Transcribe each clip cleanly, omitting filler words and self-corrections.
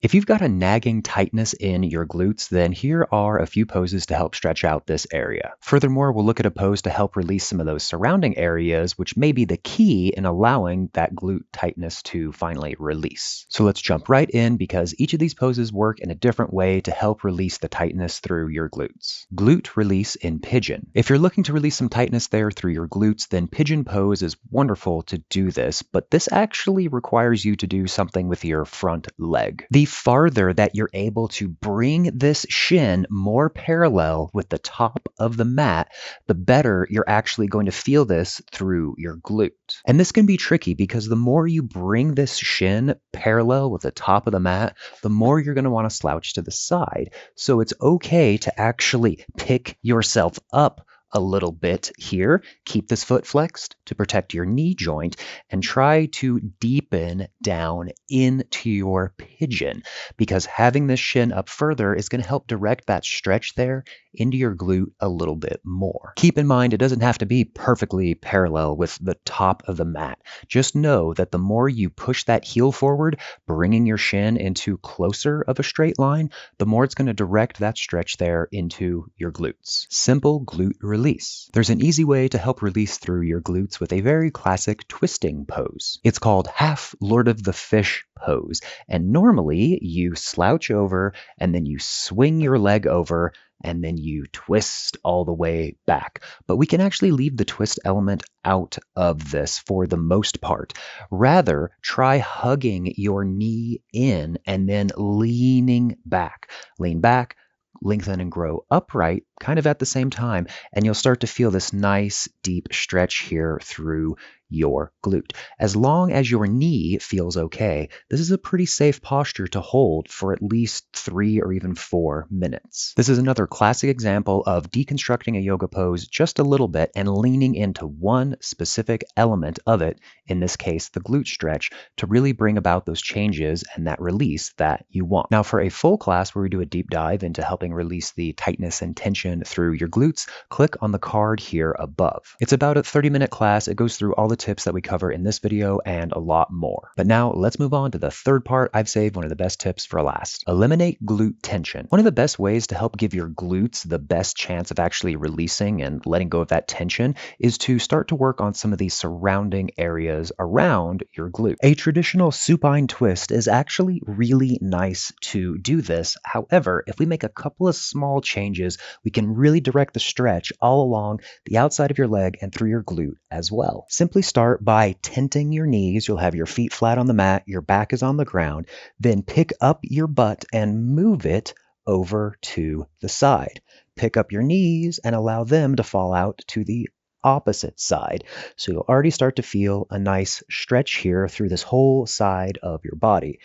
If you've got a nagging tightness in your glutes, then here are a few poses to help stretch out this area. Furthermore, we'll look at a pose to help release some of those surrounding areas, which may be the key in allowing that glute tightness to finally release. So let's jump right in because each of these poses work in a different way to help release the tightness through your glutes. Glute release in pigeon. If you're looking to release some tightness there through your glutes, then pigeon pose is wonderful to do this, but this actually requires you to do something with your front leg. The farther that you're able to bring this shin more parallel with the top of the mat, the better you're actually going to feel this through your glute. And this can be tricky because the more you bring this shin parallel with the top of the mat, the more you're going to want to slouch to the side. So it's okay to actually pick yourself up a little bit here. Keep this foot flexed to protect your knee joint and try to deepen down into your pigeon because having this shin up further is going to help direct that stretch there into your glute a little bit more. Keep in mind, it doesn't have to be perfectly parallel with the top of the mat. Just know that the more you push that heel forward, bringing your shin into closer of a straight line, the more it's going to direct that stretch there into your glutes. Simple glute release. There's an easy way to help release through your glutes with a very classic twisting pose. It's called half Lord of the Fish pose. And normally you slouch over and then you swing your leg over and then you twist all the way back. But we can actually leave the twist element out of this for the most part. Rather, try hugging your knee in and then leaning back. Lean back, lengthen and grow upright kind of at the same time, and you'll start to feel this nice deep stretch here through your glute. As long as your knee feels okay, this is a pretty safe posture to hold for at least 3 or even 4 minutes. This is another classic example of deconstructing a yoga pose just a little bit and leaning into one specific element of it, in this case the glute stretch, to really bring about those changes and that release that you want. Now for a full class where we do a deep dive into helping release the tightness and tension through your glutes, click on the card here above. It's about a 30-minute class. It goes through all the tips that we cover in this video and a lot more. But now let's move on to the third part. I've saved one of the best tips for last. Eliminate glute tension. One of the best ways to help give your glutes the best chance of actually releasing and letting go of that tension is to start to work on some of these surrounding areas around your glute. A traditional supine twist is actually really nice to do this. However, if we make a couple of small changes, we can really direct the stretch all along the outside of your leg and through your glute as well. Simply start by tenting your knees. You'll have your feet flat on the mat, your back is on the ground. Then pick up your butt and move it over to the side. Pick up your knees and allow them to fall out to the opposite side. So you'll already start to feel a nice stretch here through this whole side of your body.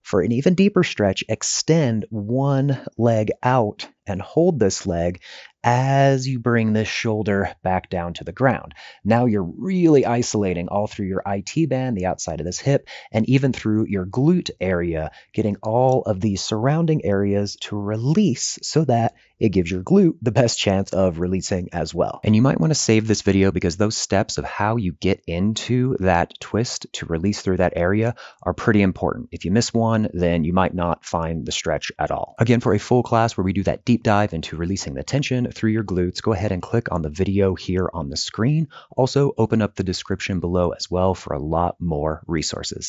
For an even deeper stretch, extend one leg out and hold this leg as you bring this shoulder back down to the ground. Now you're really isolating all through your IT band, the outside of this hip, and even through your glute area, getting all of these surrounding areas to release so that it gives your glute the best chance of releasing as well. And you might want to save this video because those steps of how you get into that twist to release through that area are pretty important. If you miss one, then you might not find the stretch at all. Again, for a full class where we do that deep dive into releasing the tension through your glutes, go ahead and click on the video here on the screen. Also, open up the description below as well for a lot more resources.